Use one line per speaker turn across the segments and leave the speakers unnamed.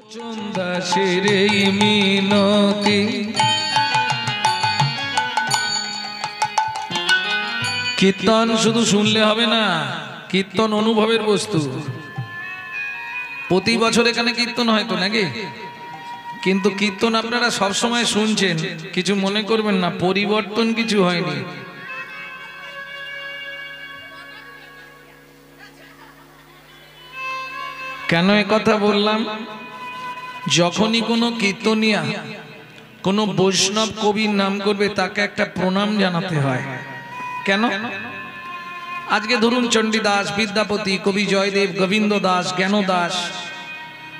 লোচন দাসের এই মিনতি কীর্তন শুধু শুনলে হবে না, কীর্তন অনুভবের বস্তু। প্রতি বছর এখানে কীর্তন হয়তো নাকি, কিন্তু কীর্তন আপনারা সব সময় শুনছেন, কিছু মনে করবেন না, পরিবর্তন কিছু হয়নি। কেন এ কথা বললাম? যখনই কোনো কীর্তনিয়া কোনো বৈষ্ণব কবির নাম করবে তাকে একটা প্রণাম জানাতে হয়। কেন? আজকে ধরুন চণ্ডীদাস, বিদ্যাপতি, কবি জয়দেব, গোবিন্দ দাস, জ্ঞান দাস,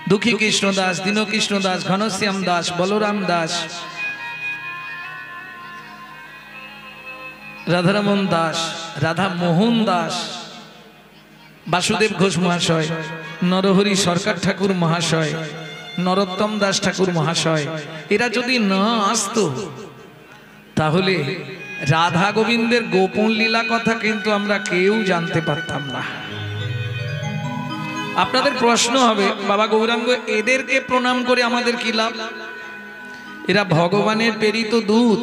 দুঃখী কৃষ্ণ দাস, দীনকৃষ্ণ দাস, ঘনশ্যাম দাস, বলরাম দাস, রাধারমন দাস, রাধা মোহন দাস, বাসুদেব ঘোষ মহাশয়, নরহরি সরকার ঠাকুর মহাশয়, নরোত্তম দাস ঠাকুর মহাশয়, এরা যদি না আসতো তাহলে রাধা গোবিন্দের গোপন লীলা কথা কিন্তু আমরা কেউ জানতে পারতাম না। আপনাদের প্রশ্ন হবে, বাবা গৌরাঙ্গ এদেরকে প্রণাম করে আমাদের কি লাভ? এরা ভগবানের প্রেরিত দূত,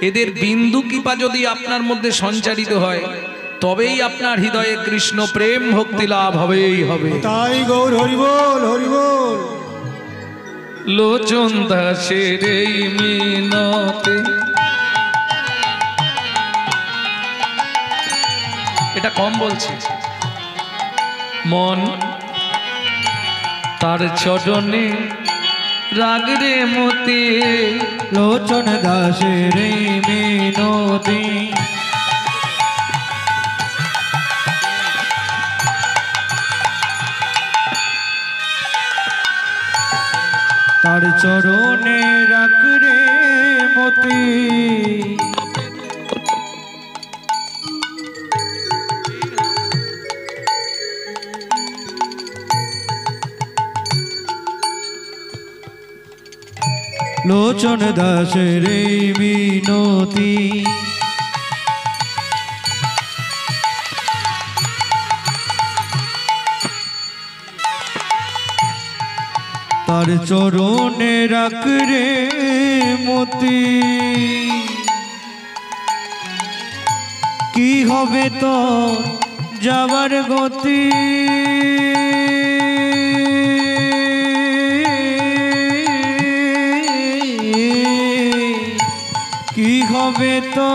এদের বিন্দু কৃপা যদি আপনার মধ্যে সঞ্চারিত হয় তবেই আপনার হৃদয়ে কৃষ্ণ প্রেম ভক্তি লাভ হবেই হবে।
তাই গৌর হরি বল, হরি বল।
লোচন দাসের এই মিনতি, এটা কম বলছি। মন তার চরণে রাগরে মতি,
লোচন দাসের এই মিনতি, তার চরণে রাখ রে মতি। লোচন দাসের এই মিনতি, তার চরণে রাখ রে মতি। কি হবে তো যাবার গতি, কি হবে তো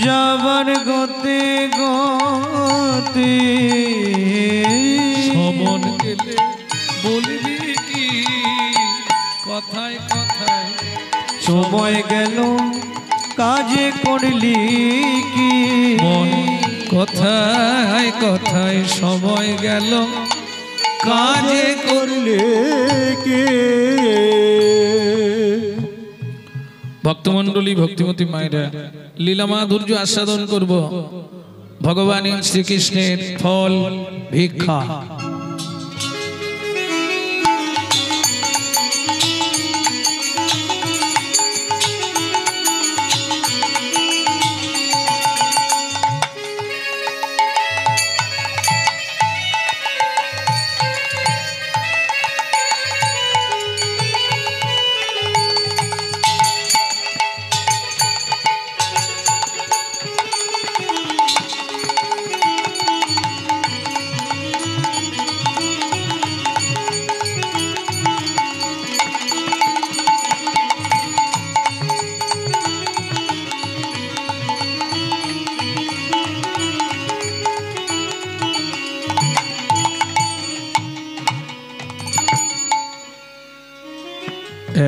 যাবার গতি গতি।
সমন গেলে বলবি কি কথায় কথায়,
সময় গেল কাজে করলি কি,
মন কথায় কথায় সময় গেল কাজে
করলে কি।
ভক্তমণ্ডলী, ভক্তিমতী মায়েরা, লীলা মাধুর্য আস্বাদন করব। ভগবান শ্রীকৃষ্ণের ফল ভিক্ষা।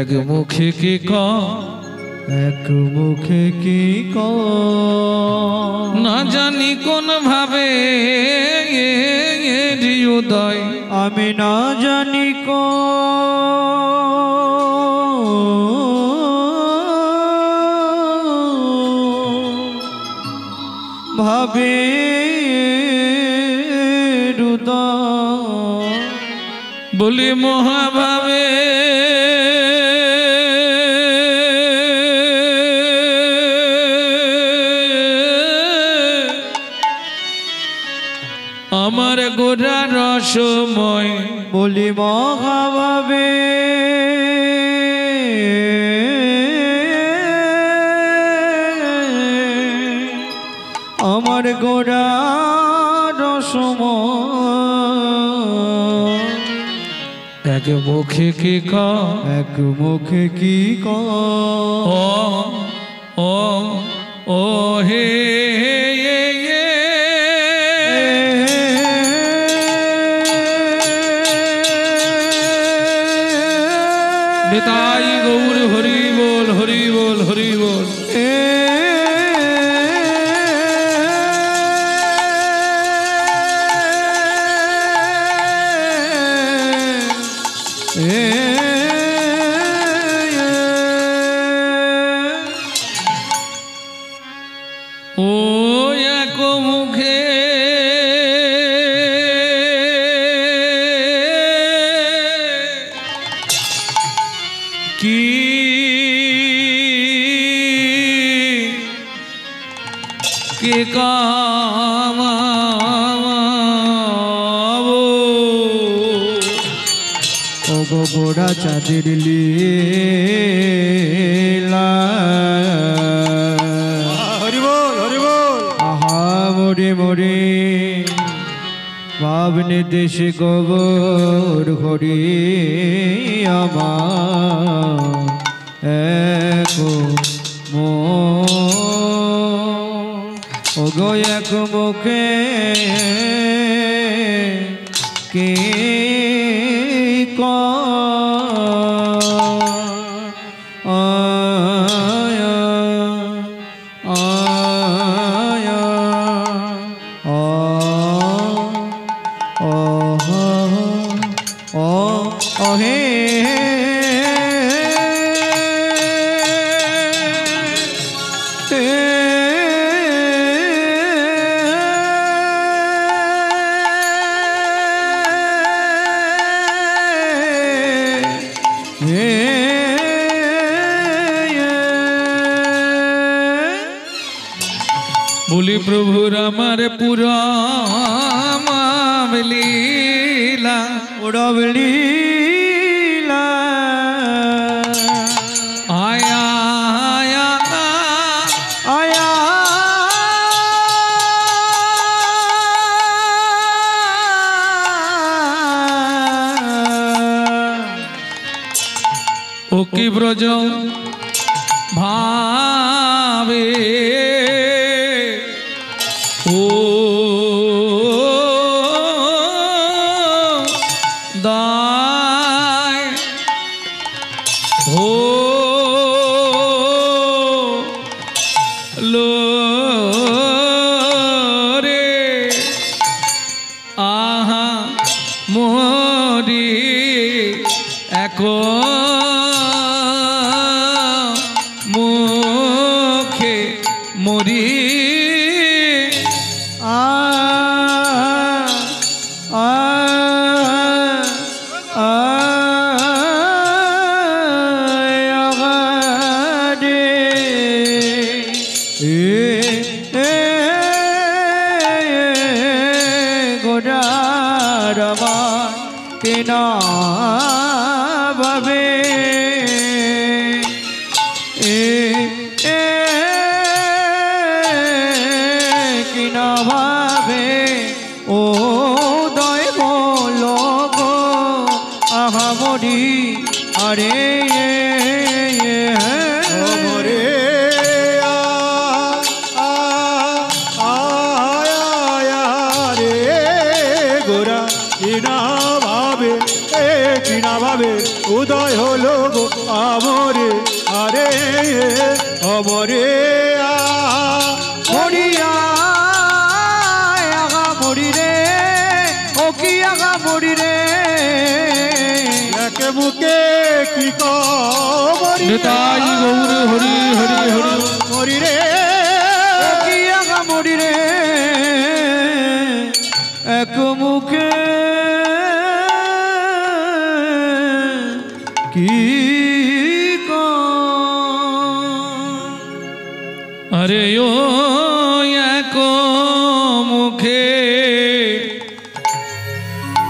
এক মুখে কি
এক মুখে কি
না জানি কোন ভাবে হৃদয়,
আমি না জানি ভাবে হৃদয়,
বলি মহাভাবে আমার গোরা রস সময়
বলি মহাভাবে আমার গোড়ার সময়
এক মুখে কি
এক মুখে কি
ও ও ও হে নিতাই গৌর হরি বল হরি বল হরি বল ও এক মুখে কি কে কামাবো
ও গো গোড়া চাঁদের লীলা হরি বল হরি বল আহা মোরে মোরে ভাবনে দেশে গোবর হরি আমার এক ও গো এক মুখে কে
বলি প্রভুর আমার পুরাম লীলা
উড়ব লীলা
আয়া আয়া
আয়া
ও কি ব্রজ ভাবে ও দায় হো লো রে আহা মরি এখন মুখে মরি
কেনা ভাবে কিনা ভাবে ও দয় বলো গো আহা মরি আরে মরে গোরা কিনা ভাবে উদয় হলো গো আমরে আরে অমরে মরিয়া আগা মরি রে ও কি আগা মরি রে একে বুকে কি করি
নিতাই গৌর হরি হরি হরি
মরি রে ও কি আগা মরি রে এক মুখে কি
আরে ও এক মুখে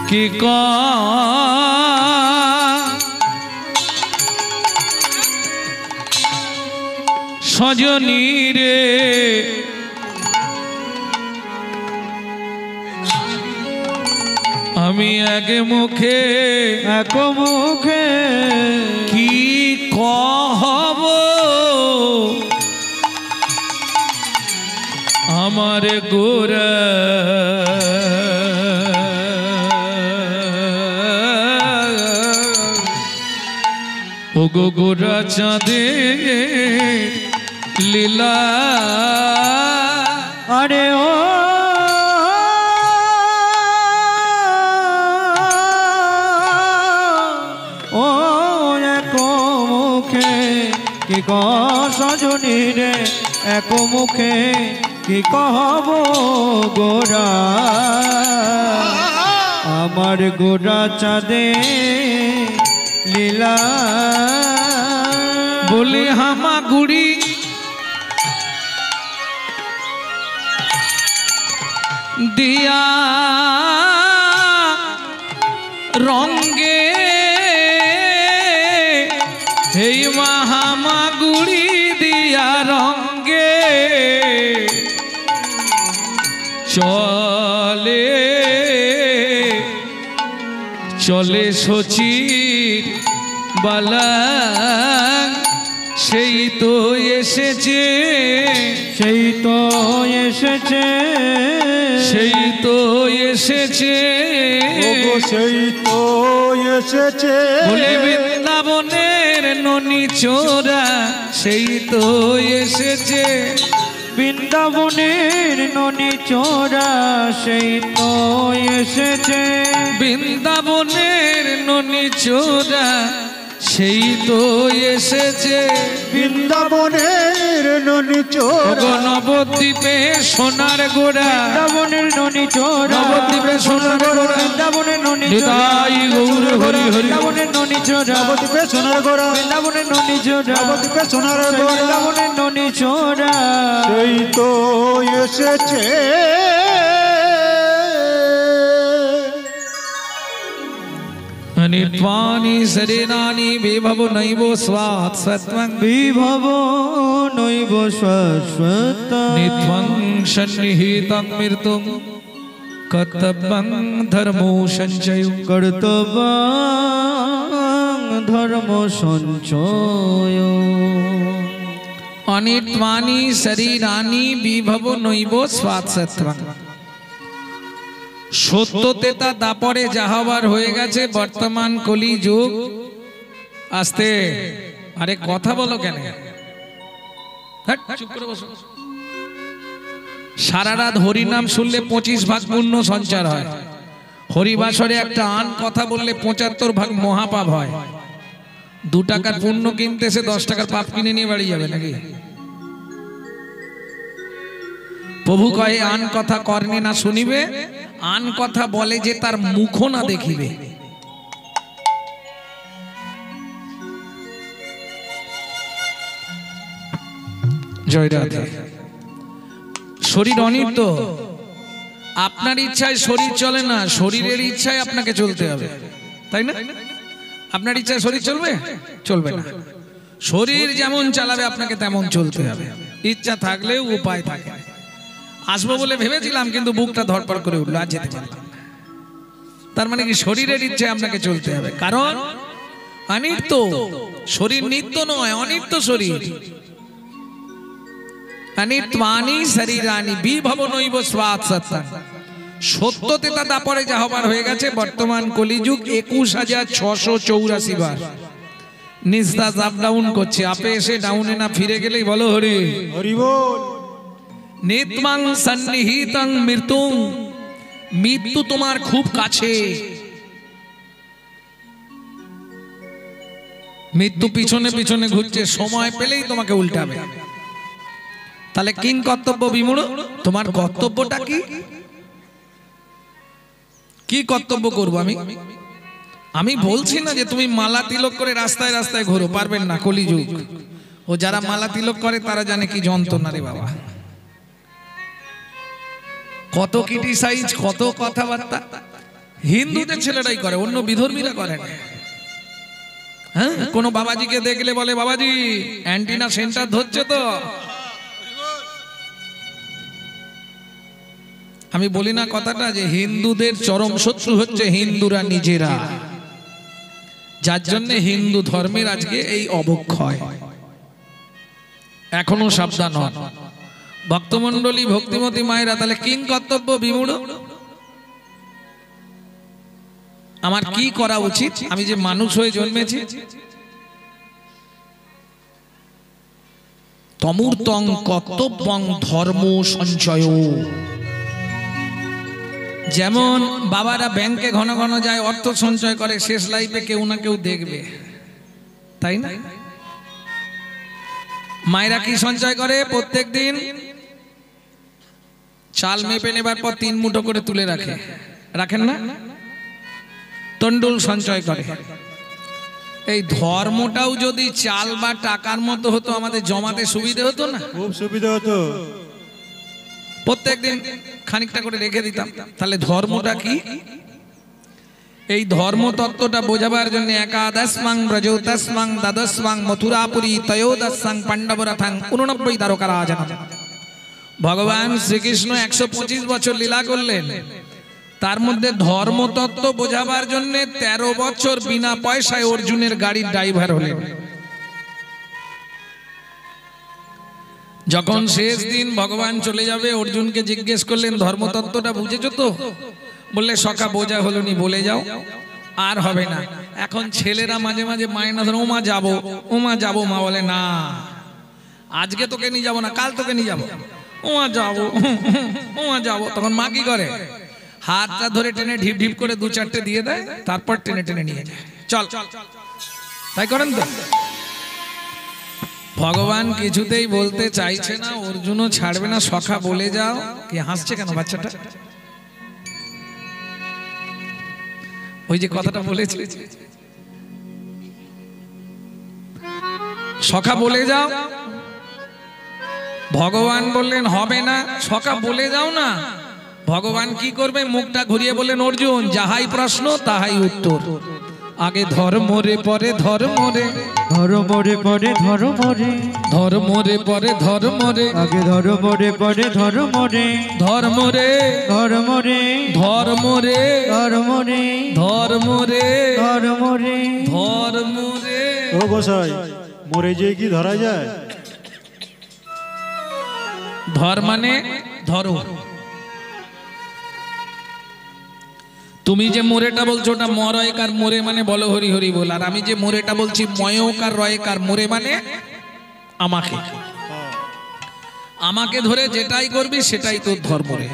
কি সজনী রে আমি এক মুখে কি কহব আমার গোরা ও গো গোরা চাঁদে লীলা
আরে ও এক মুখে কি সজনী রে এক মুখে কি কহব গোরা আমার গোরা চাঁদে লীলা
বলে হামা গুড়ি দিয়া রঙ্গে হেই হামা গুড়ি দিয়া রঙ্গে চলে চলে সচির বালা সেই তো এসেছে
সেই তো এসেছে
সেই তো এসেছে
সেই তো এসেছে
বলে বৃন্দাবনের ননি চোরা সেই তো এসেছে
বৃন্দাবনের ননি চোরা সেই তো এসেছে
বৃন্দাবনের ননি চোরা সেই তো এসেছে
বৃন্দাবনের ননি চোরা
নবদ্বীপে সোনার গোড়া
বৃন্দাবনের ননি চোরা
নবদ্বীপে সোনার গোড়া
বৃন্দাবনের ননি
নিতাই গৌর হরি হরি
বৃন্দাবনের ননি চোরা
নবদ্বীপে সোনার গোড়া
বৃন্দাবনের ননি চোরা
নবদ্বীপে সোনার গোড়া
বৃন্দাবনের ননি চোরা
সেই তো এসেছে
নিত্বানি শরীরানি বিভব নৈব স্বাৎ সত্ত্বং
বিভব নৈব শাশ্বত
নিত্বং সন্নিহিতং মৃত্যুং কর্তব্যং ধর্মো সঞ্চয়
কর্তব্য ধর্ম সঞ্চয়
অনিত্বানি শরীরানি বিভব নৈব স্বাৎ সত্ত্বং সত্যতেতা দাপরে যাহাবার হয়ে গেছে বর্তমান কলি যুগ আসতে আরে কথা বলো কেন হ্যাট, চুপ করে বসো। সারা রাত হরিনাম শুনলে 25 ভাগ পুণ্য সঞ্চার হয় হরিবাসরে একটা আন কথা বললে 75 ভাগ মহাপাপ হয় 2 টাকার পুণ্য কিনতে সে 10 টাকার পাপ কিনে নিয়ে বাড়ি যাবে নাকি প্রভু কয়ে আন কথা কর্ণে না শুনিবে আন কথা বলে যে তার মুখ না দেখিবে জয় রাধে শরীর অনিত্য আপনার ইচ্ছায় শরীর চলে না শরীরের ইচ্ছায় আপনাকে চলতে হবে তাই না আপনার ইচ্ছায় শরীর চলবে চলবে না শরীর যেমন চালাবে আপনাকে তেমন চলতে হবে ইচ্ছা থাকলেও উপায় থাকে আসবো বলে ভেবেছিলাম কিন্তু বুকটা ধড়পড় করে উঠলো আর যেতে পারলাম না তার মানে কি শরীরের ইচ্ছায় আপনাকে চলতে হবে কারণ অনিত্য শরীর নিত্য নয় অনিত্য শরীর অনিত্বানি শরীরানি বিভব নৈব স্বাৎ সত্ত্বং সত্যতেতা দাপরে যা হবার হয়ে গেছে বর্তমান কলিযুগ 21,684 বার নিস্তাস আপ ডাউন করছে আপে এসে ডাউনে না ফিরে গেলেই বলো হরি
হরি বল
নিত্মাং সন্নিহিতং মৃত্যুং মৃত্যু তোমার খুব কাছে মৃত্যু পিছনে পিছনে ঘুরছে সময় পেলেই তোমাকে উল্টাবে তাহলে কিং কর্তব্য বিমূঢ় তোমার কর্তব্যটা কি কি কর্তব্য করব আমি বলছি না যে তুমি মালা তিলক করে রাস্তায় রাস্তায় ঘোরো পারবেন না কলিযুগ ও যারা মালা তিলক করে তারা জানে কি যন্ত্রণা রে বাবা কত ক্রিটিসাইজ কত কথাবার্তা হিন্দুদের ছেলেরাই করে, অন্য বিধর্মীরা করে না। হ্যাঁ, কোন বাবাজিকে দেখলে বলে বাবাজি অ্যান্টিনা সেন্টার ধরছে তো। আমি বলি না কথাটা যে হিন্দুদের চরম শত্রু হচ্ছে হিন্দুরা নিজেরা, যার জন্য হিন্দু ধর্মের আজকে এই অবক্ষয়। এখনো সাবধান হন ভক্তমণ্ডলী, ভক্তিমতী মায়েরা। তাহলে কিং কর্তব্য বিমূঢ়, আমার কি করা উচিত? আমি যে মানুষ হয়ে জন্মেছি, তমূর্তং কর্তব্যং ধর্ম সঞ্চয়। যেমন বাবারা ব্যাংকে ঘন ঘন যায়, অর্থ সঞ্চয় করে, শেষ লাইফে কেউ না কেউ দেখবে, তাই না? মায়েরা কি সঞ্চয় করে? প্রত্যেক দিন চাল মেপে নেবার পর 3 মুঠো করে তুলে রাখে, রাখেন না? তন্ডুল সঞ্চয় করে। এই ধর্মটাও যদি চাল বা টাকার মতো হতো, আমাদের জমাতে সুবিধা হতো না?
খুব সুবিধা হতো।
প্রত্যেকদিন খানিকটা করে রেখে দিতাম। তাহলে ধর্মটা কি? এই ধর্ম তত্ত্বটা বোঝাবার জন্য একাদশমাং ব্রজোদশমাং দ্বাদশমাং মথুরাপুরী ত্রয়োদশাং পাণ্ডবরথাং 89 দ্বারকা রাজা। ভগবান শ্রীকৃষ্ণ 125 বছর লীলা করলেন, তার মধ্যে ধর্মতত্ত্ব বোঝাবার জন্য 13 বছর বিনা পয়সায় অর্জুনের গাড়ির ড্রাইভার হলেন। যখন শেষ দিন ভগবান চলে যাবে, অর্জুনকে জিজ্ঞেস করলেন ধর্মতত্ত্বটা বুঝেছো তো? বললে সখা বোঝা হলো নি, বলে যাও। আর হবে না। এখন ছেলেরা মাঝে মাঝে মায়ের না ধরে, ওমা যাবো, ওমা যাবো। মা বলে না, আজকে তোকে নিয়ে যাবো না, কাল তোকে নিয়ে যাবো। ওমা যাবো, ওমা যাবো। তখন মা কি করে? হাতটা ধরে টেনে ঢিপ ঢিপ করে 2-4টে দিয়ে দেয়, তারপর টেনে টেনে নিয়ে যায়, চল। তাই করেন তো? ভগবান কিছুতেই বলতে চাইছে না, অর্জুনও ছাড়বে না। সখা বলে যাও। কি হাসছে কেন বাচ্চাটা? ওই যে কথাটা বলেছে, সখা বলে যাও। ভগবান বললেন হবে না, সখা বলে যাও না। ভগবান কি করবে? মুখটা ঘুরিয়ে বললেন, অর্জুন যাহাই প্রশ্ন তাহাই উত্তর। আগে ধর্ম রে পরে ধর্ম রে,
ধর্ম রে পরে ধর্ম রে,
ধর্ম রে পরে ধর্ম রে,
আগে ধর্ম রে পরে ধর্ম রে,
ধর্ম রে,
ধর্ম রে,
ধর্ম রে,
ধর্ম রে,
ধর্ম রে,
ধর্ম রে,
ধর্ম রে।
ও গোসাই, মরে যেয়ে কি ধরা যায়?
ধর মানে ধরো। তুমি যে মোরেটা বলছো ওটা মরয়কার, মোরে মানে বলো হরি হরি বল। আর আমি যে মোরেটা বলছি ময়কার রয়কার, মোরে মানে আমাকে। আমাকে ধরে যেটাই করবি সেটাই তোর ধর্ম রে।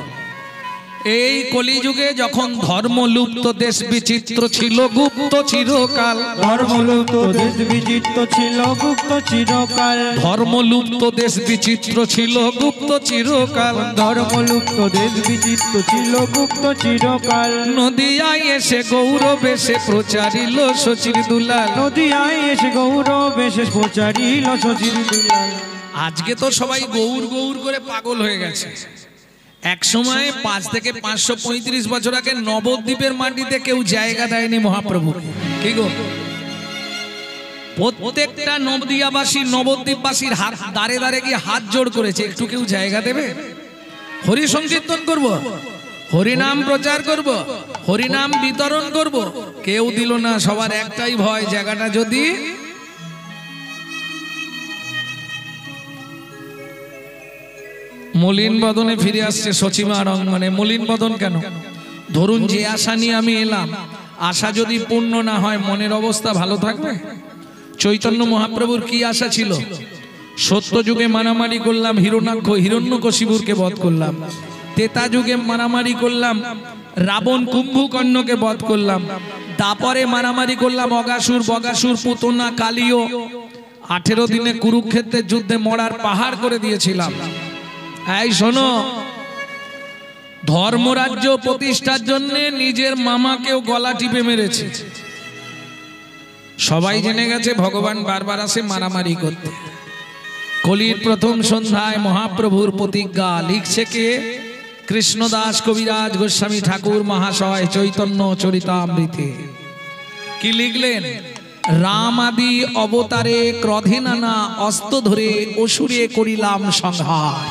এই কলিযুগে যখন ধর্ম লুপ্ত, দেশ বিচিত্র ছিল গুপ্ত চিরকাল।
ধর্ম লুপ্ত দেশ বিচিত্র ছিল গুপ্ত চিরকাল।
ধর্ম লুপ্ত দেশ বিচিত্র ছিল গুপ্ত চিরকাল।
ধর্ম লুপ্ত দেশ বিচিত্র ছিল গুপ্ত চিরকাল।
নদিয়ায় এসে গৌরব এসে প্রচারিল শচীর দুলাল।
নদিয়ায় এসে গৌরব এসে প্রচারিল শচীর দুলাল।
আজকে তো সবাই গৌর গৌর করে পাগল হয়ে গেছে। এক সময় 5 থেকে 535 বছর আগে নবদ্বীপের মাটিতে কেউ জায়গা দেয়নি মহাপ্রভুকে। কি গো? প্রত্যেকটা নবদিয়াবাসী নবদ্বীপবাসীর হাত দাঁড়ে দাঁড়ে গিয়ে হাত জোড় করেছে, একটু কেউ জায়গা দেবে? হরি সংকীর্তন করব, হরিনাম প্রচার করব, হরিনাম বিতরণ করব, কেউ দিল না। সবার একটাই ভয়, জায়গাটা যদি মলিন বদনে ফিরে আসছে সচিমার অঙ্গনে। মলিন বদন কেন? ধরুন যে আশা নিয়ে আমি এলাম, আশা যদি পূর্ণ না হয় মনের অবস্থা ভালো থাকবে? চৈতন্য মহাপ্রভুর কি আশা ছিল? সত্য যুগে মারামারি করলাম, হিরণ্যকশিপুরকে বধ করলাম। তেতা যুগে মারামারি করলাম, রাবণ কুম্ভকর্ণকে বধ করলাম। দাপরে মারামারি করলাম, অগাসুর বগাসুর পুতনা কালিও। 18 দিনে কুরুক্ষেত্রের যুদ্ধে মরার পাহাড় করে দিয়েছিলাম। এই শোনো, ধর্মরাজ্য প্রতিষ্ঠার জন্য নিজের মামাকেও গলা টিপে মেরেছে। সবাই জেনে গেছে ভগবান বারবার আসে মারামারি করতে। কলির প্রথম সন্ধ্যায় মহাপ্রভুর প্রতিজ্ঞা লিখছে কে? কৃষ্ণদাস কবিরাজ গোস্বামী ঠাকুর মহাশয় চৈতন্য চরিতামৃতে কি লিখলেন? রাম আদি অবতারে ক্রধে নানা অস্ত্র ধরে অসুরে করিলাম সংহার।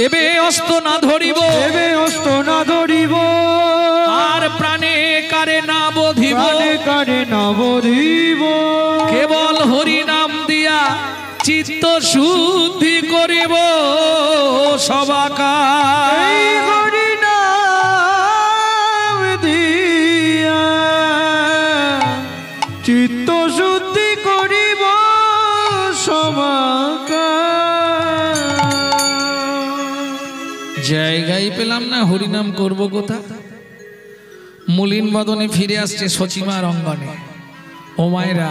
এবে অস্ত্র না ধরিব,
এবে অস্ত্র না ধরিব,
আর প্রাণে কারে না বধিব,
প্রাণে কারে না বধিব।
কেবল হরি নাম দিয়া চিত্ত শুদ্ধি করিব সবাকার।
এই হরি নাম দিয়া চিত্ত শুদ্ধি করিব সবাকার।
জায়গায় পেলাম না, হরিনাম করব কোথা? মলিন বদনে ফিরে আসছে সচিমার অঙ্গনে। ও মায়েরা,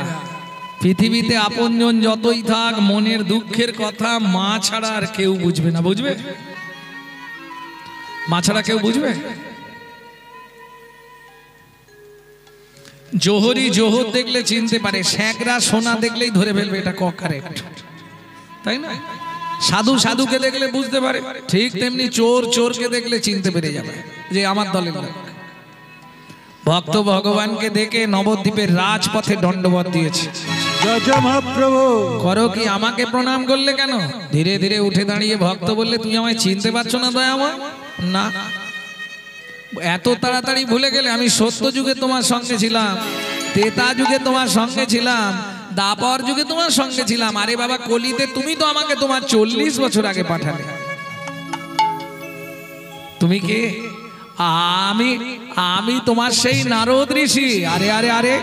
পৃথিবীতে আপনজন যতই থাক, মনের দুঃখের কথা মা ছাড়া আর কেউ বুঝবে না। বুঝবে? মা ছাড়া কেউ বুঝবে? জোহরি জোহর দেখলে চিনতে পারে, শ্যাকরা সোনা দেখলেই ধরে ফেলবে এটা কারেক্ট, তাই না? সাধু সাধুকে দেখলে বুঝতে পারে, ঠিক তেমনি চোর চোরকে দেখলে চিনতে পেরে যাবে যে আমার দলের লোক। ভক্ত ভগবানকে দেখে নবদ্বীপের রাজপথে দণ্ডবত দিয়েছে।
জয় জয় মহাপ্রভু।
করো কি, আমাকে প্রণাম করলে কেন? ধীরে ধীরে উঠে দাঁড়িয়ে ভক্ত বললে, তুমি আমায় চিনতে পারছো না দয়াময়? না, এত তাড়াতাড়ি ভুলে গেলে? আমি সত্য যুগে তোমার সঙ্গে ছিলাম, ত্রেতা যুগে তোমার সঙ্গে ছিলাম, দাপর যুগে তোমার সঙ্গে ছিলাম। আরে বাবা, কলিতে তুমি তো আমাকে তোমার 40 বছর আগে পাঠালে। তুমি কে? আমি তোমার সেই নারদ ঋষি। আরে আরে আরে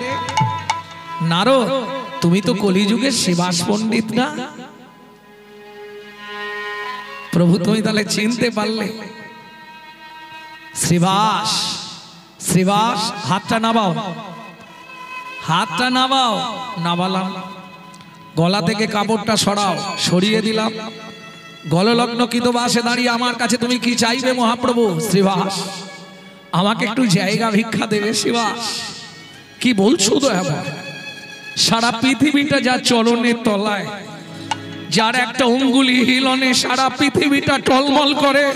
নারদ, তুমি তো কলিযুগের শিবাস পণ্ডিত না? প্রভু, তুমি তাহলে চিনতে পারলে? শ্রীবাস, শ্রীবাস, হাতটা নামাও, হাতটা নামাও। নামালাম। গলা থেকে কাপড়টা সরাও, সরিয়ে দিলাম। গললগ্ন কৃতবাসে দাঁড়িয়ে আমার কাছে তুমি কি চাইবে মহাপ্রভু? শ্রীবাস, আমাকে একটু জায়গা ভিক্ষা দেবে? শ্রীবাস, কি বলছো দয়াময়? সারা পৃথিবীটা যা চরণের তলায়, যার একটা অঙ্গুলি হিলনে সারা পৃথিবীটা টলমল করে,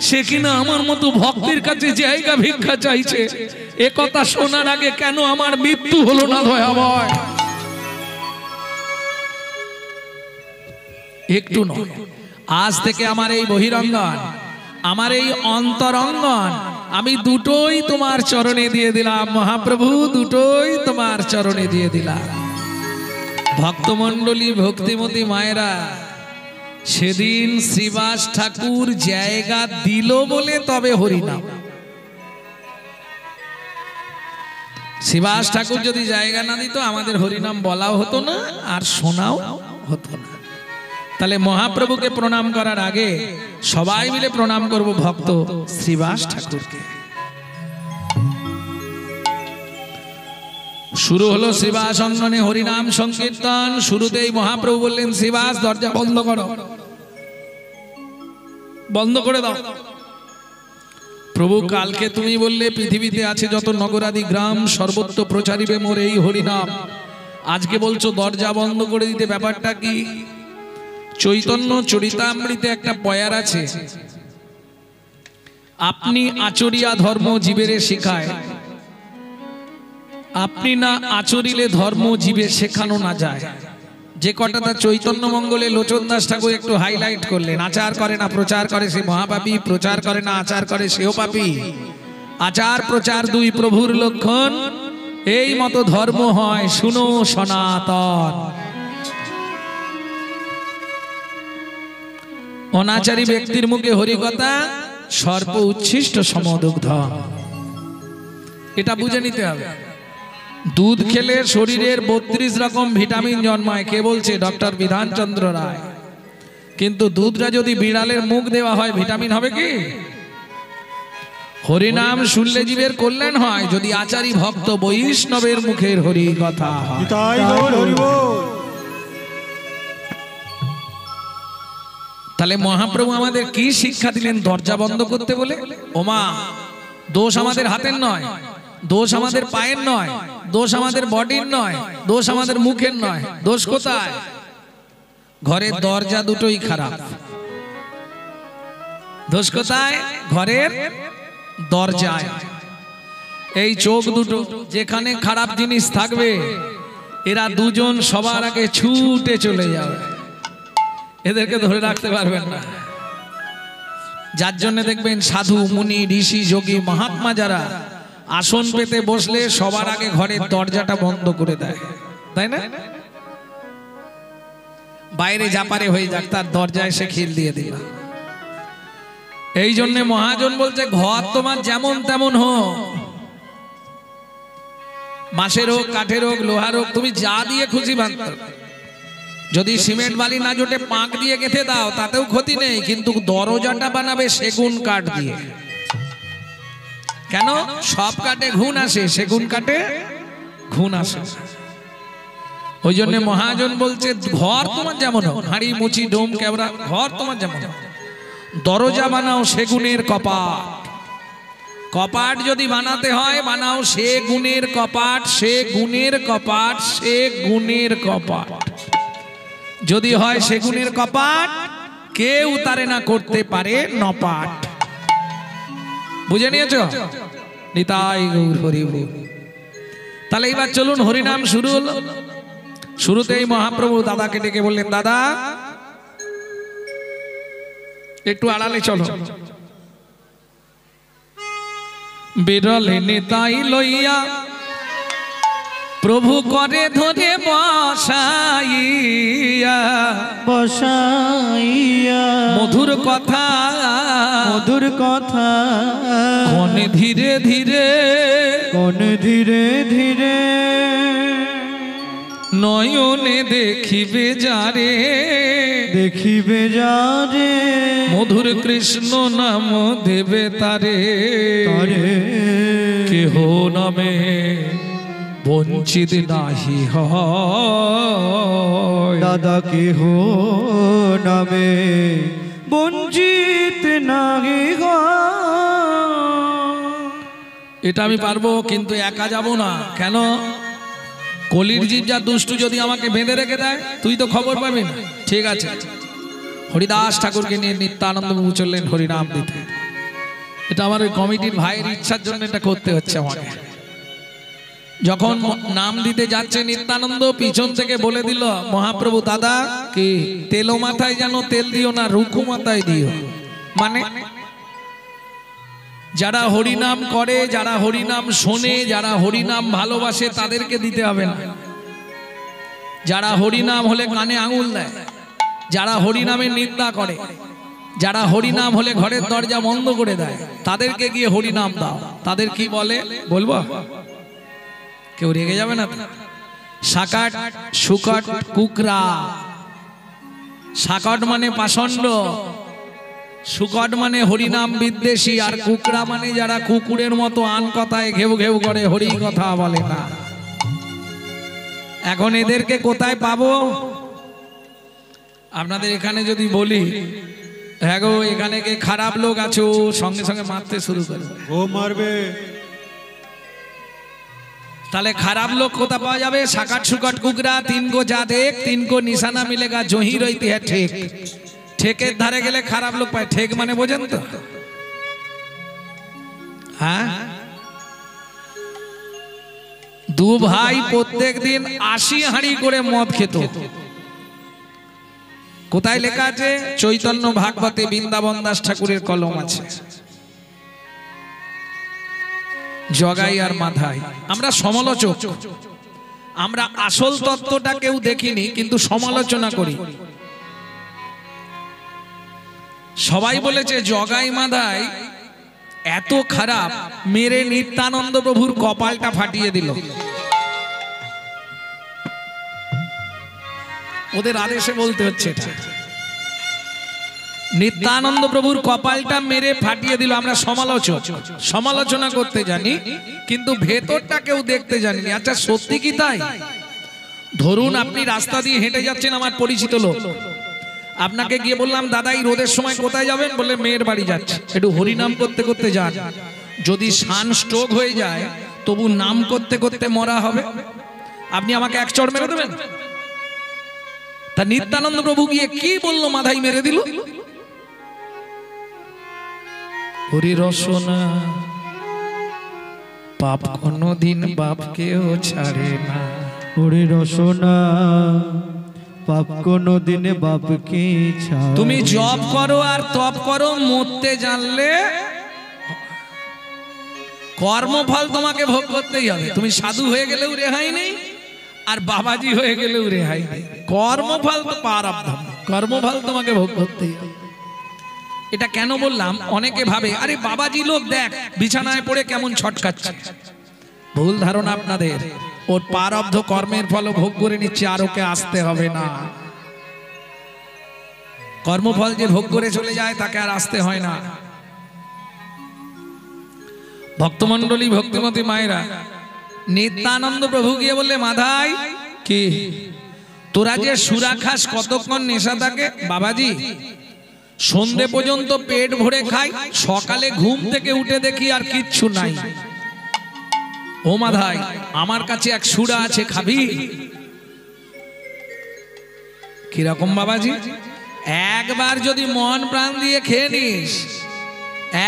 সে কিনা আমার মতো ভক্তের কাছে জায়গা ভিক্ষা চাইছে। এ কথা শোনার আগে কেন আমার মৃত্যু হলো না দয়াময়? একটু নয়, আজ থেকে আমার এই বহিরঙ্গন, আমার এই অন্তরঙ্গন, আমি দুটোই তোমার চরণে দিয়ে দিলাম মহাপ্রভু, দুটোই তোমার চরণে দিয়ে দিলাম। ভক্তমণ্ডলী, ভক্তিমতী মায়েরা, সেদিন শ্রীবাস ঠাকুর জায়গা দিল বলে তবে হরিনাম। শ্রীবাস ঠাকুর যদি জায়গা না দিত, আমাদের হরিনাম বলাও হতো না আর শোনাও হতো না। তাহলে মহাপ্রভুকে প্রণাম করার আগে সবাই মিলে প্রণাম করব ভক্ত শ্রীবাস ঠাকুরকে। শুরু হলো শ্রীবাস অঙ্গনে হরিনাম সংকীর্তন। শুরুতেই মহাপ্রভু বললেন, শ্রীবাস দরজা বন্ধ করো, বন্ধ করে দাও। প্রভু, কালকে তুমি বললে পৃথিবীতে আছে যত নগরাদি গ্রাম সর্বত্র প্রচারিবে মোর এই হরিনাম। আজকে বলছো দরজা বন্ধ করে দিতে, ব্যাপারটা কি? চৈতন্য চরিতামৃতে একটা পয়ার আছে, আপনি আচরিয়া ধর্ম জীবেরে শিখায়, আপনি না আচরিলে ধর্ম জীবে শেখানো না যায়। যে কটাটা চৈতন্য মঙ্গলে লোচন দাস ঠাকুর একটু হাইলাইট করলেন, আচার করে না প্রচার করে সে মহাপাপী, প্রচার করে না আচার করে সেও পাপী। আচার প্রচার দুই প্রভুর লক্ষণ, এই মতো ধর্ম হয় শুনো সনাতন। অনাচারী ব্যক্তির মুখে হরিকথা, সর্প উচ্ছিষ্ট সমদুগ্ধ। এটা বুঝে নিতে হবে। দুধ খেলে শরীরের 32 রকম ভিটামিন জন্মায়, কে বলছে? ডক্টর বিধানচন্দ্র রায়। কিন্তু দুধটা যদি বিড়ালের মুখ দেওয়া হয়, ভিটামিন হবে কি? হরিনাম শুনলে জীবের কল্যাণ হয় যদি আচারী ভক্ত বৈষ্ণবের মুখের হরি কথা হয়।
নিতাই গৌর হরি বল।
তাহলে মহাপ্রভু আমাদের কি শিক্ষা দিলেন দরজা বন্ধ করতে বলে? ওমা, দোষ আমাদের হাতের নয়, দোষ আমাদের পায়ের নয়, দোষ আমাদের বডির নয়, দোষ আমাদের মুখের নয়। দোষ কোথায়? ঘরের দরজা দুটোই খারাপ। দোষ কোথায়? ঘরের দরজায়। এই চোখ দুটো যেখানে খারাপ জিনিস থাকবে এরা দুজন সবার আগে ছুটে চলে যাবে, এদেরকে ধরে রাখতে পারবেন না। যার জন্য দেখবেন সাধু মুনি ঋষি যোগী মহাত্মা যারা আসন পেতে বসলে সবার আগে ঘরের দরজাটা বন্ধ করে দেয়, তাই না? বাইরে জাপারে হয়ে যাক, তার দরজায় সে খিল দিয়ে দিল। এই জন্য মহাজন বলছে ঘর তোমার যেমন তেমন হোক, বাঁশের হোক, কাঠের হোক, লোহার হোক, তুমি যা দিয়ে খুশি বাঁধতে, যদি সিমেন্ট বালি না জোটে পাঁক দিয়ে গেঁথে দাও তাতেও ক্ষতি নেই, কিন্তু দরজাটা বানাবে সেগুন কাঠ দিয়ে। কেন? সব কাঠে ঘুণ আসে, সেগুন কাঠে ঘুণ আসে। ওই জন্য মহাজন বলছে ঘর তোমার যেমন হোক, হাঁড়ি মুচি ডোম ক্যাবরা, ঘর তোমার যেমন হোক, দরজা বানাও সেগুনের কপাট। কপাট যদি বানাতে হয় বানাও সে গুণের কপাট, সে গুণের কপাট, সে গুণের কপাট। যদি হয় সেগুনের কপাট, কেউ তারে না করতে পারে নপাট। বুঝে নিয়েছ? নিতাই গৌর হরি বল। তাহলে এবার চলুন, হরিনাম শুরু হলো। শুরুতেই মহাপ্রভু দাদাকে ডেকে বললেন, দাদা একটু আড়ালে চলো। বিরলে নিতাই লইয়া প্রভু করে ধরে বসাইয়া,
বসাইয়া
মধুর কথা,
মধুর কথা,
কোন ধীরে ধীরে,
কোন ধীরে ধীরে
নয়নে দেখিবে যারে,
দেখিবে যারে,
মধুর কৃষ্ণ নাম দেবে তারে,
তারে
কেহ নামে বঞ্চিত নাহি হয়।
দাদা কেহ নামে বঞ্চিত নাহি হয়।
এটা আমি পারবো, কিন্তু একা যাব না। কেন? কলির জীব যা দুষ্টু, যদি আমাকে বেঁধে রেখে দেয় তুই তো খবর পাবি না। ঠিক আছে, হরিদাস ঠাকুরকে নিয়ে নিত্যানন্দ বাবু চললেন হরিনাম দিতে। এটা আমার ওই কমিটির ভাইয়ের ইচ্ছার জন্য এটা করতে হচ্ছে আমাকে। যখন নাম দিতে যাচ্ছে নিত্যানন্দ, পিছন থেকে বলে দিল মহাপ্রভু, দাদা কি তেলো মাথায় যেন তেল দিও না, রুখু মাথায় দিও। মানে যারা হরিনাম করে, যারা হরিনাম শোনে, যারা হরিনাম ভালোবাসে তাদেরকে দিতে হবে না। যারা হরিনাম হলে কানে আঙুল দেয়, যারা হরিনামের নিন্দা করে, যারা হরিনাম হলে ঘরের দরজা বন্ধ করে দেয়, তাদেরকে গিয়ে হরিনাম দাও। তাদের কি বলে বলবো? কেউ রেগে যাবে না? সাকাট, সুকট, কুকরা। সাকট মানে পাষণ্ড, সুকট মানে হরিনাম বিদ্বেষী, আর কুকরা মানে যারা কুকুরের মতো আন কথায় ঘেউ ঘেউ করে, হরি কথা বলে না। এখন এদেরকে কোথায় পাবো? আপনাদের এখানে যদি বলি, হ্যাঁ গো এখানে কে খারাপ লোক আছো, সঙ্গে সঙ্গে মারতে শুরু করে।
ও মারবে।
তাহলে খারাপ লোক কোথা পাওয়া যাবে? সাকাট সুকট কুকরা, তিন গো যা দেখ, তিন গো নিশানা মিলেগা জহি রইতে হ্যাঁ ঠেক। ঠেকের ধারে গেলে খারাপ লোক পায়। ঠেক মানে বোঝেন তো? হ্যাঁ, দু ভাই প্রত্যেক দিন 80 হাঁড়ি করে মদ খেত। কোথায় লেখা আছে? চৈতন্য ভাগবতে বৃন্দাবন দাস ঠাকুরের কলম আছে। জগাই আর মাধাই। আমরা সমালোচক, আমরা আসল তত্ত্বটা কেউ দেখিনি, কিন্তু সমালোচনা করি। সবাই বলেছে জগাই মাধাই এত খারাপ, মেরে নিত্যানন্দ প্রভুর কপালটা ফাটিয়ে দিল। ওদের আদেশে বলতে হচ্ছে এটা। নিত্যানন্দ প্রভুর কপালটা মেরে ফাটিয়ে দিল। আমরা সমালোচক, সমালোচনা করতে জানি, কিন্তু ভেতরটা কেউ দেখতে জানি। আচ্ছা সত্যি কি তাই? ধরুন আপনি রাস্তা দিয়ে হেঁটে যাচ্ছেন, আমার পরিচিত লোক, আপনাকে গিয়ে বললাম দাদা এই রোদের সময় কোথায় যাবেন? বলে মেয়ের বাড়ি যাচ্ছে। একটু হরিনাম করতে করতে যান। যদি সান স্ট্রোক হয়ে যায় তবু নাম করতে করতে মরা হবে। আপনি আমাকে এক চড় মেরে দেবেন? তা নিত্যানন্দ প্রভু গিয়ে কি বললো? মাথায় মেরে দিল। ওরে রসনা পাপ কোনদিন বাপকেও ছাড়ে না।
ওরে রসনা পাপ কোনো দিনে বাপকে ছাড়ে।
তুমি জপ করো আর তপ করো, মরতে জানলে কর্মফল তোমাকে ভোগ করতেই হবে। তুমি সাধু হয়ে গেলেও রেহাই নেই, আর বাবাজি হয়ে গেলেও রেহাই নেই। কর্মফল তো প্রারব্ধ, কর্মফল তোমাকে ভোগ করতেই হবে। এটা কেন বললাম? অনেকে ভাবে আরে বাবাজি লোক দেখ বিছানায় পড়ে কেমন ছটকাচ্ছে। ভুল ধারণা আপনাদের। ওর প্রারব্ধ কর্মের ফল ভোগ করে নিচ্ছে, আর ওকে আসতে হবে না। কর্মফল যে ভোগ করে চলে যায় তাকে আর আসতে হয় না। ভক্তমন্ডলী, ভক্তিমতী মায়েরা, নিত্যানন্দ প্রভু গিয়ে বললে মাধাই কি তোরা যে সুরা খাস কতক্ষণ নেশা থাকে? বাবাজি সন্ধে পর্যন্ত পেট ভরে খাই, সকালে ঘুম থেকে উঠে দেখি আর কিচ্ছু নাই। ও মাধাই আমার কাছে এক সুরা আছে, খাবি? কিরকম বাবাজি? একবার যদি মন প্রাণ দিয়ে খেয়ে নিস,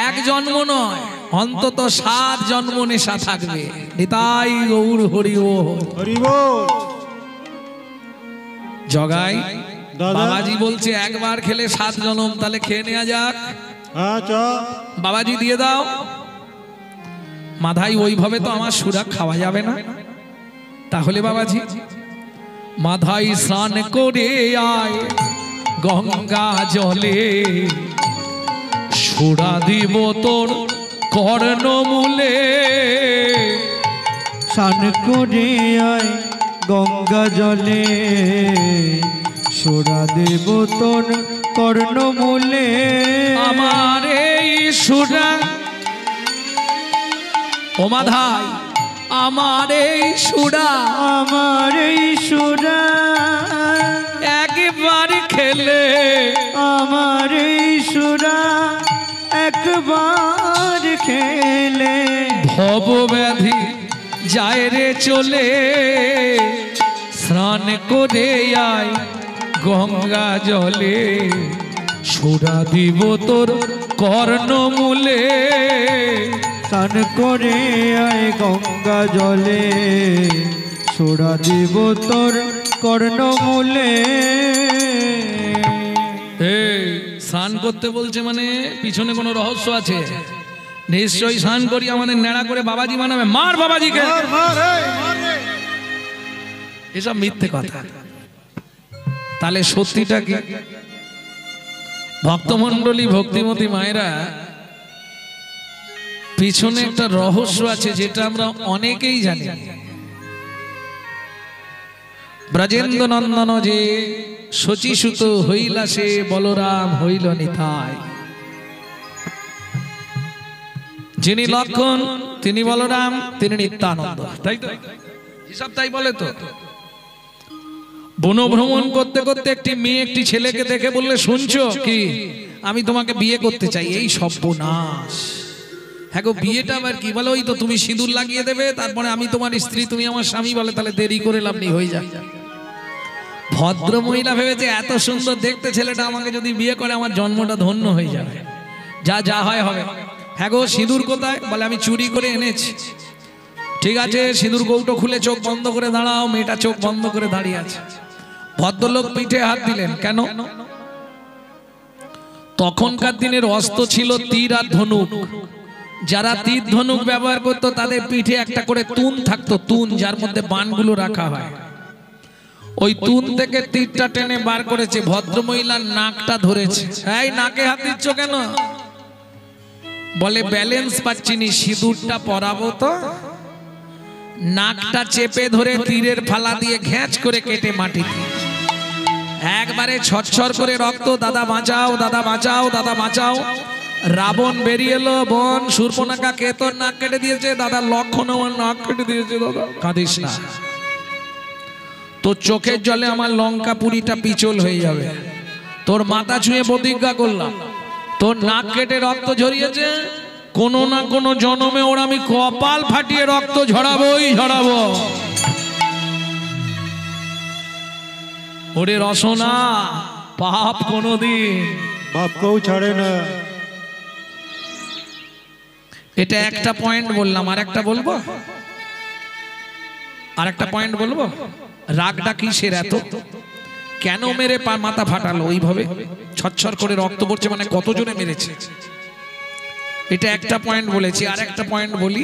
এক জন্ম নয় অন্তত 7 জন্ম নেশা থাকবে। নিতাই গৌর হরি ও
হরি বল।
জগাই
দাদা।
বাবাজি বলছে একবার খেলে 7 জন্ম, তাহলে খেয়ে নেওয়া যাক।
আচ্ছা
বাবাজি দিয়ে দাও। মাধাই ওইভাবে তো আমার সুরা খাওয়া যাবে না। তাহলে বাবাজি মাধাই স্নান করে আয় গঙ্গা জলে, সুরা দিব তোর কর্ণমূলে।
স্নান করে আয় গঙ্গা জলে, সুরা দেব তোর কর্ণমূলে।
আমার এই সুরা, ও মাধাই আমার এই সুরা,
আমার এই সুরা
একবার খেলে,
আমার এই সুরা একবার খেলে,
ভব ব্যাধি যায় রে চলে। স্নান করে আয় গঙ্গা জলে, সুরা দিব তোর কর্ণমূলে।
স্নান করে আয় গঙ্গা জলে, সুরা দিব তোর কর্ণমূলে।
এই স্নান করতে বলছে মানে পিছনে কোনো রহস্য আছে। নিশ্চয়ই স্নান করি আমাদের নেড়া করে বাবাজি বানাবে। মার বাবাজিকে।
মার মার এই, মার রে।
এসব মিথ্যে কথা। তাহলে সত্যিটা কি? ভক্তমন্ডলী, ভক্তিমতী মায়েরা, পিছনে একটা রহস্য আছে যেটা আমরা অনেকেই জানি। ব্রজেন্দ্র নন্দন যে শচীসুত হইলা, সে বলরাম হইল নিতাই। যিনি লক্ষণ তিনি বলরাম, তিনি নিত্যানন্দ। তাই তো হিসাব তাই বলে তো। বনভ্রমণ করতে করতে একটি মেয়ে একটি ছেলেকে দেখে বললে শুনছো কি, আমি তোমাকে বিয়ে করতে চাই। এই সর্বনাশ। হ্যাঁ গো, বিয়েটা আবার কি? বলে ওই তো তুমি সিঁদুর লাগিয়ে দেবে, তারপরে আমি তোমার স্ত্রী, তুমি আমার স্বামী। বলে তাহলে দেরি করে লাভ নেই, হয়ে যায়। ভদ্র মহিলা ভেবেছে এত সুন্দর দেখতে ছেলেটা আমাকে যদি বিয়ে করে আমার জন্মটা ধন্য হয়ে যাবে, যা যা হয় হবে। হ্যাঁ গো, সিঁদুর কোথায়? বলে আমি চুরি করে এনেছি। ঠিক আছে, সিঁদুর কৌটো খুলে চোখ বন্ধ করে দাঁড়াও। মেয়েটা চোখ বন্ধ করে দাঁড়িয়ে আছে। ভদ্রলোক পিঠে হাত দিলেন। কেন? তখনকার দিনের অস্ত্র ছিল তীর আর ধনুক। যারা তীর ধনুক ব্যবহার করতো তাদের পিঠে একটা করে তুন থাকতো, তুন যার মধ্যে বানগুলো রাখা হয়। ওই তুন থেকে তীরটা টেনে বার করেছে। ভদ্রমহিলার নাকটা ধরেছে। এই নাকে হাত দিচ্ছ কেন? বলে ব্যালেন্স পাচ্ছি নি, সিঁদুরটা পরাবো তো। নাকটা চেপে ধরে তীরের ফালা দিয়ে ঘ্যাঁচ করে কেটে মাটি দিয়ে একবারে ছটছর করে রক্ত। দাদা বাঁচাও, দাদা বাঁচাও, দাদা বাঁচাও। রাবণ বেরিয়ে এলো। বন শূর্পণখা কে তোর নাক কেটে দিয়েছে? দাদা লক্ষণ আমার নাক কেটে দিয়েছে। দাদা কাঁদিস না, তোর চোখের জলে আমার লঙ্কা পুরিটা পিচল হয়ে যাবে। তোর মাথা ছুঁয়ে প্রতিজ্ঞা করলাম, তোর নাক কেটে রক্ত ঝরিয়েছে, কোনো না কোনো জন্মে ওর আমি কপাল ফাটিয়ে রক্ত ঝরাবোই ঝরাবো। ওরে রসনা, পাপ কোনদিন
বাপকেও ছাড়ে না।
এটা একটা পয়েন্ট বললাম, আর একটা বলবো, আর একটা পয়েন্ট বলবো। রাগটা কিসের এত, কেন মেরে মাথা ফাটালো ওইভাবে ছচ্ছর করে রক্ত পড়ছে, মানে কতজনে মেরেছে, এটা একটা পয়েন্ট বলেছি। আর একটা পয়েন্ট বলি,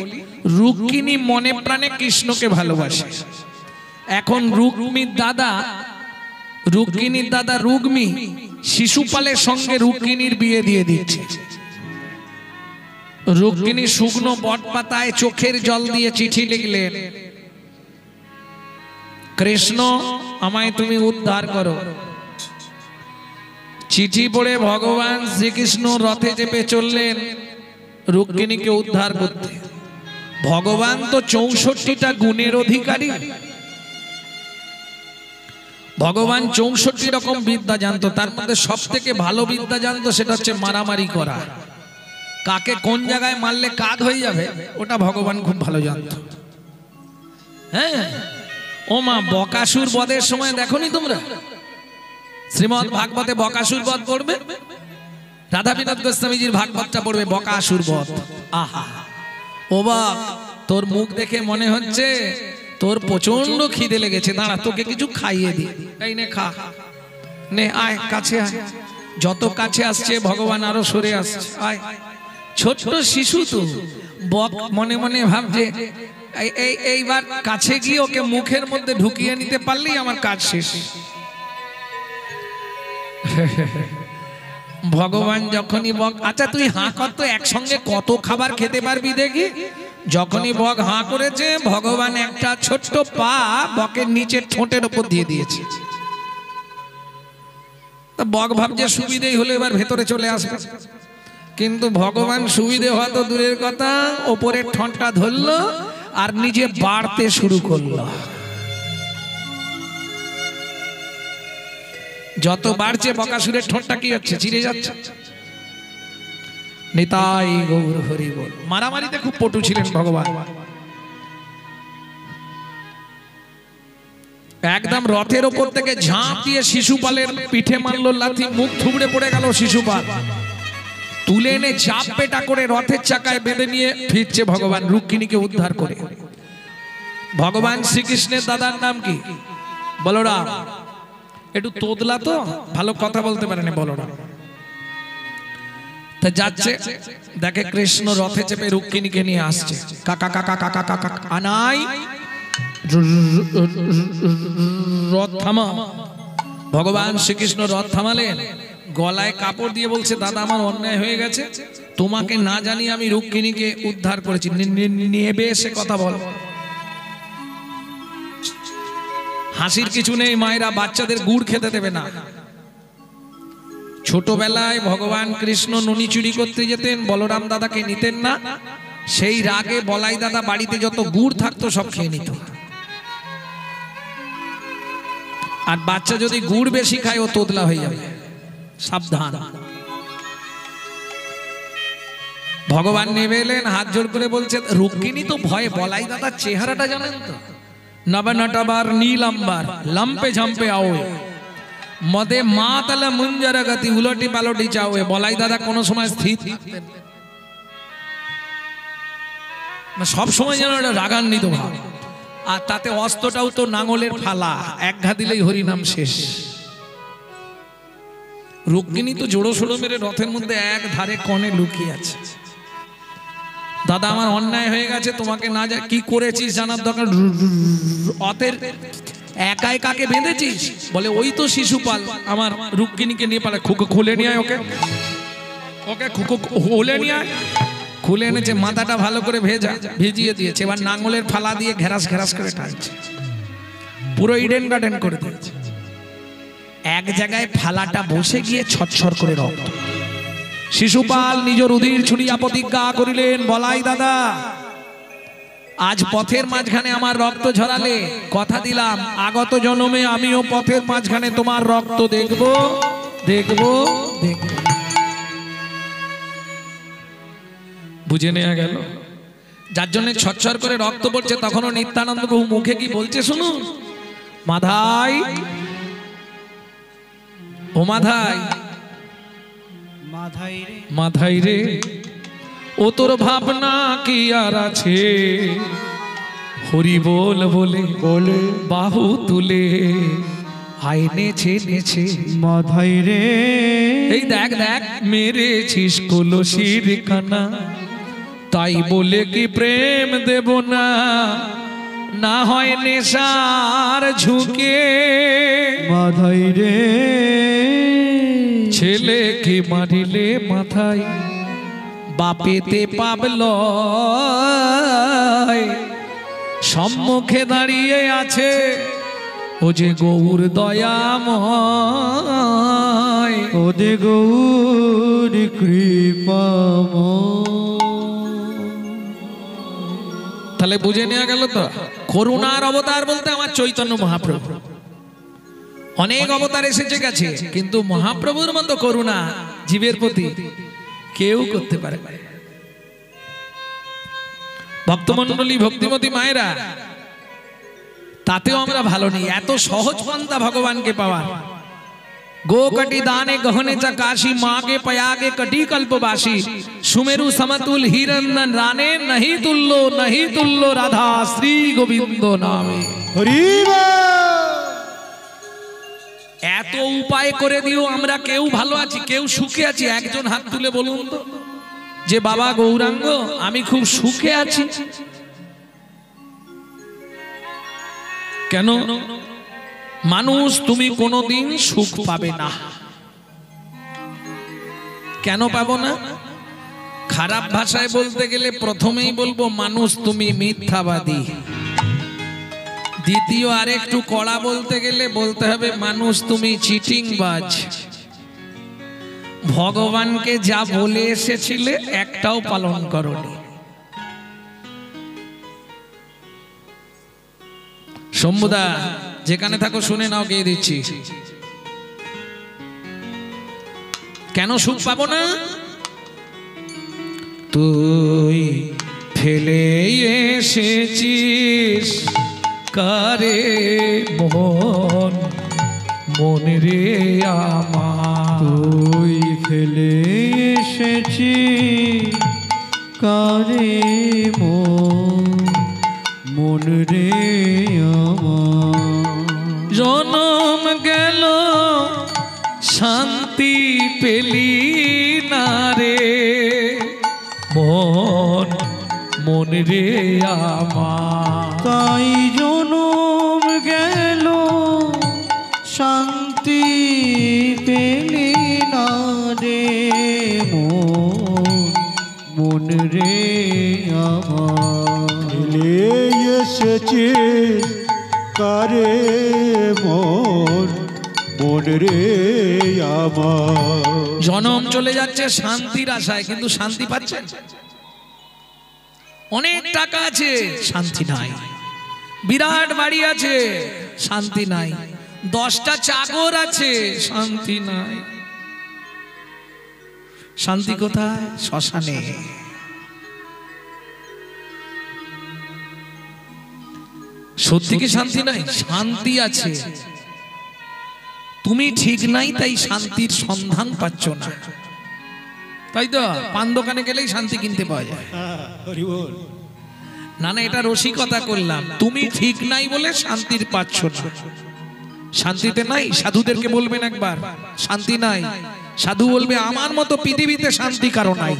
রুক্মিণী মনে প্রাণে কৃষ্ণকে ভালোবাসে। এখন রুক্মিণীর দাদা রুক্মী শিশুপালের সঙ্গে রুক্মিণীর বিয়ে দিয়ে দিচ্ছে। রুক্মিণী শুকনো বট পাতায় চোখের জল দিয়ে চিঠি লিখলেন, কৃষ্ণ আমায় তুমি উদ্ধার করো। চিঠি পড়ে ভগবান শ্রীকৃষ্ণ রথে চেপে চললেন রুক্মিণীকে উদ্ধার করতে। ভগবান তো 64টা গুণের অধিকারী, ভগবান 64 রকম বিদ্যা জানতো, তার মধ্যে সব থেকে ভালো বিদ্যা জানতো সেটা হচ্ছে মারামারি করা। কাকে কোন জায়গায় মারলে কাঁধ হয়ে যাবে ওটা ভগবান খুব ভালো জানতো। হ্যাঁ ও মা, বকাসুর বধের সময় দেখোনি তোমরা? শ্রীমদ্ ভাগবতে বকাসুর বধ পড়বে, রাধা বিনোদ গোস্বামীজির ভাগবতটা পড়বে বকাসুর বধ। আহা ও বাপ, তোর মুখ দেখে মনে হচ্ছে তোর প্রচন্ড খিদে লেগেছে, দাঁড়া তোকে কিছু খাইয়ে দি, এই নে খা, নে আয় কাছে আয়। যত কাছে আসছে ভগবান আরো সরে আসছে, আয়। ছোট্ট শিশু তো বক মনে মনে ভাবছে এইবার কাছে গিয়ে ওকে মুখের মধ্যে ঢুকিয়ে নিতে পারলেই আমার কাজ শেষ। ভগবান যখনই বক, আচ্ছা তুই হাঁ কর তো, একসঙ্গে কত খাবার খেতে পারবি দেখি। যখনই বক হাঁ করেছে, ভগবান একটা ছোট্ট পা বকের নিচের ঠোঁটের উপর দিয়ে দিয়েছে। বক ভাবছে সুবিধেই হলো, এবার ভেতরে চলে আসবে। কিন্তু ভগবান সুবিধে হওয়া তো দূরের কথা, ওপরের ঠোঁটটা ধরলো আর নিজে বাড়তে শুরু করলো। যত বাড়ছে বকাসুরের ঠোঁটটা কি হচ্ছে, চিরে যাচ্ছে। নিতাই গৌর হরি বল। মারামারিতে খুব পটু ছিলেন ভগবান। একদম রথের ওপর থেকে ঝাঁপ দিয়ে শিশুপালের পিঠে মারলো লাথি, মুখ থুবড়ে পড়ে গেল শিশুপাল। তুলে এনে চাপ পেটা করে রথের চাকায় বেঁধে নিয়ে ফিরছে ভগবান রুক্মিণীকে উদ্ধার করে। ভগবান শ্রীকৃষ্ণের দাদার নাম কি? বলরাম। একটু তোদলা তো, ভালো কথা বলতে পারেনি বলরাম। তা যাচ্ছে, দেখে কৃষ্ণ রথে চেপে রুক্মিণীকে নিয়ে আসছে। কাকা কাকা কাকা কাকা আনাই, রথ থামা। ভগবান শ্রীকৃষ্ণ রথ থামালেন, গলায় কাপড় দিয়ে বলছে, দাদা আমার অন্যায় হয়ে গেছে, তোমাকে না জানিয়ে আমি রুক্মিণীকে উদ্ধার করেছি, নেবে এসে কথা বল। হাসির কিছু নেই, মায়েরা বাচ্চাদের গুড় খেতে দেবে না। ছোটবেলায় ভগবান কৃষ্ণ নুনি চুরি করতে যেতেন, বলরাম দাদাকে নিতেন না। সেই রাগে বলাই দাদা বাড়িতে যত গুড় থাকতো সব খেয়ে নিত। আর বাচ্চা যদি গুড় বেশি খায় ও তোদলা হয়ে যাবে, সাবধান। ভগবান নেমে এলেন, হাত জোর করে বলছে, রুক্মিণী তো ভয়ে, বলাই দাদার চেহারাটা জানেন তো, নবনটবার নীলাম্বার লম্পে ঝম্পে আওয়ে মদে মাতালা মুঞ্জরা গতি উলটি পালটি চাওয়ে। বলাই দাদা কোনো সময় স্থির থাকতেন না, সব সময় যেন একটা রাগান্বিত ভাব। আর তাতে অস্ত্রটাও তো নাঙলের ফালা, এক ঘা দিলেই হরিনাম শেষ। রুক্মিণী তো জোড়ো সোড়ো মেরে রথের মধ্যে এক ধারে কনে লুকিয়ে আছে। দাদা আমার অন্যায় হয়ে গেছে, তোমাকে না যা কি করেছিস জানার দরকার। অতের একাই কাকে বেঁধেছিস? বলে ওই তো শিশুপাল আমার রুক্মিণীকে নিয়ে পারে। খুলে নিয়ে আয় ওকে, ওকে খুলে নিয়ে আয়। খুলে এনেছে, মাথাটা ভালো করে ভিজিয়ে দিয়েছে, এবার নাঙ্গলের ফালা দিয়ে ঘেরাস ঘেরাস করে টানছে, পুরো ইডেন গার্ডেন করে দিয়েছে। এক জায়গায় ফালাটা বসে গিয়ে ছটছর করে রক্ত। শিশুপাল নিজ রুধির ছুড়িয়া প্রতিজ্ঞা করিলেন, বলাই দাদা আজ পথের মাঝখানে আমার রক্ত ঝরালে কথা দিলাম আগত জন্মে আমিও পথের মাঝখানে তোমার রক্ত দেখব দেখব দেখব। বুঝে নেওয়া গেল, যার জন্য ছটছর করে রক্ত পড়ছে। তখনও নিত্যানন্দ প্রভু মুখে কি বলছে শুনুন, মাধাই ও মাধাই, মাধাই রে ও তোর ভাবনা কি আর আছে, হরি বল বলে
বলে
বাহু তুলে আইনেছে নেছে
মাথায় রে
এই দেখ দেখ মেরেছিস কলসির কানা, তাই বলে কি প্রেম দেব না, না হয় নেশার ঝুঁকে
মাথায় রে
ছেলেকে মারিলে মাথায় বাপেতে পাবল, সম্মুখে দাঁড়িয়ে আছে ও যে গৌর দয়াময়,
ওদে গৌর কৃপাময়।
তাহলে বুঝে নেওয়া গেল তো করুণার অবতার বলতে আমার চৈতন্য মহাপ্রভু। অনেক অবতার এসেছে গেছে, কিন্তু মহাপ্রভুর মতো করুণা জীবের প্রতি কেউ করতে পারে না। ভক্তমণ্ডলী ভক্তিমতী মায়েরা, তাতেও আমরা ভালো নেই। এত সহজ পন্থা ভগবানকে পাওয়া, गो कटी दाने गहने चकाशी माँ के पयागे कटी कल्पवासी, सुमेरु समतुल हिरंदन राने नहीं तुल्लो राधा श्री गोविंदो नामे।
হরি
এত উপায় করে দিও আমরা কেউ ভালো আছি, কেউ সুখে আছি। একজন হাত তুলে বলুন তো যে বাবা গৌরাঙ্গ আমি খুব সুখে আছি। কেন? মানুষ তুমি কোনোদিন সুখ পাবে না। কেন পাবো না? খারাপ ভাষায় বলতে গেলে প্রথমেই বলবো মানুষ তুমি মিথ্যাবাদী। দ্বিতীয় আরেকটু কড়া বলতে গেলে বলতে হবে মানুষ তুমি চিটিংবাজ। ভগবানকে যা বলে এসেছিলে একটাও পালন করোনি। শম্ভুদা যেখানে থাকো শুনে নাও, গিয়ে দিচ্ছি। কেন সুখ পাবো না? তুই ফেলে এসেছিস কারে মন, মন রে আমার।
তুই ফেলে এসেছি কারে মন রে আমার।
জনম গেল শান্তি পেলি না রে মন, মন রে আমার।
তাই জনম গেল শান্তি পেলি না রে মন রে আমার।
ফেলে এসেছে কারে মন, মন রে আমার।
জনম চলে যাচ্ছে শান্তির আশায়, কিন্তু শান্তি পাচ্ছেন? অনেক টাকা আছে শান্তি নাই, বিরাট বাড়ি আছে শান্তি নাই, 10টা চাকর আছে শান্তি নাই। শান্তি কোথায়? শ্মশানে। সত্যি কি শান্তি নাই? শান্তি আছে, তুমি ঠিক নাই তাই শান্তির সন্ধান পাচ্ছ না। তাই তো পান দোকানে গেলেই শান্তি কিনতে পাওয়া যায়।
হরি বল।
না না, এটা রসিকতা করলাম। তুমি ঠিক নাই বলে শান্তির পাচ্ছ না। শান্তিতে নাই। সাধুদেরকে বলবেন একবার শান্তি নাই, সাধু বলবে আমার মতো পৃথিবীতে শান্তি কারো নাই।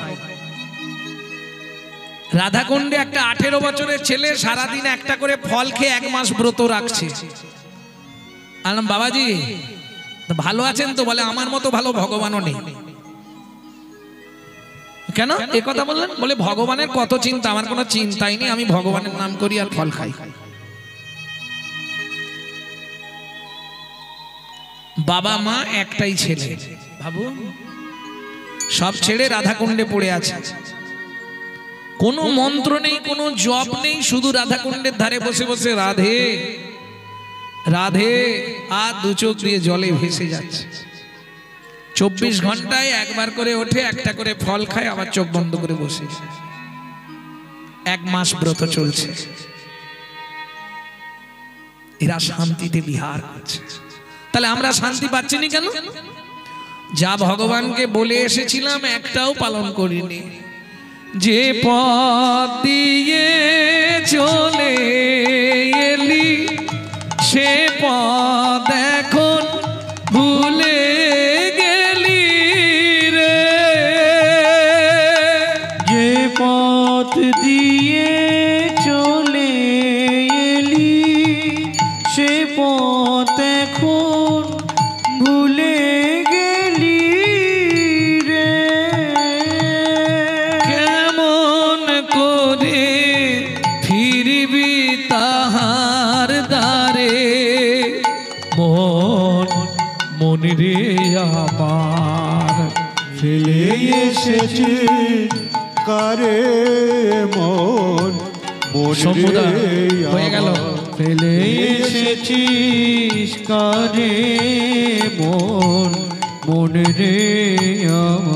রাধাকুণ্ডে একটা 18 বছরের ছেলে সারাদিন একটা করে ফল খেয়ে 1 মাস ব্রত রাখছে। আলাম বাবাজি ভালো আছেন তো? বলে আমার মতো ভালো ভগবানও নেই। কেন এ কথা বললেন? বলে ভগবানের কত চিন্তা, আমার কোনো চিন্তাই নেই, আমি ভগবানের নাম করি আর ফল খাই। বাবা মা একটাই ছেলে, ভাবুন, সব ছেড়ে রাধাকুণ্ডে পড়ে আছে। কোনো মন্ত্র নেই, কোনো জপ নেই, শুধু রাধাকুণ্ডের ধারে বসে বসে রাধে রাধে আর 2 চোখ দিয়ে জলে ভেসে যাচ্ছে। 24 ঘন্টায় একবার করে ওঠে, একটা করে ফল খায়, আবার চোখ বন্ধ করে বসে। 1 মাস ব্রত চলছে। এরা শান্তিতে বিহার করছে। তাহলে আমরা শান্তি পাচ্ছি না কেন? যা ভগবানকে বলে এসেছিলাম একটাও পালন করিনি। যে পথ দিয়ে চলে এলি সে পথ এখন ভুলে গেলি রে।
যে পথ দিয়ে চলে এলি সে পথ এখন ভুলে গেলি রে।
কেমন করে ফিরবি তাহার দ্বারে মন মন রে আমার
ফেলে এসেছে কারে মন মন
সমুদা
রে
হয়ে গেল।
আমার।
ফেলে এসেছিস কারে মন মন রে আমার।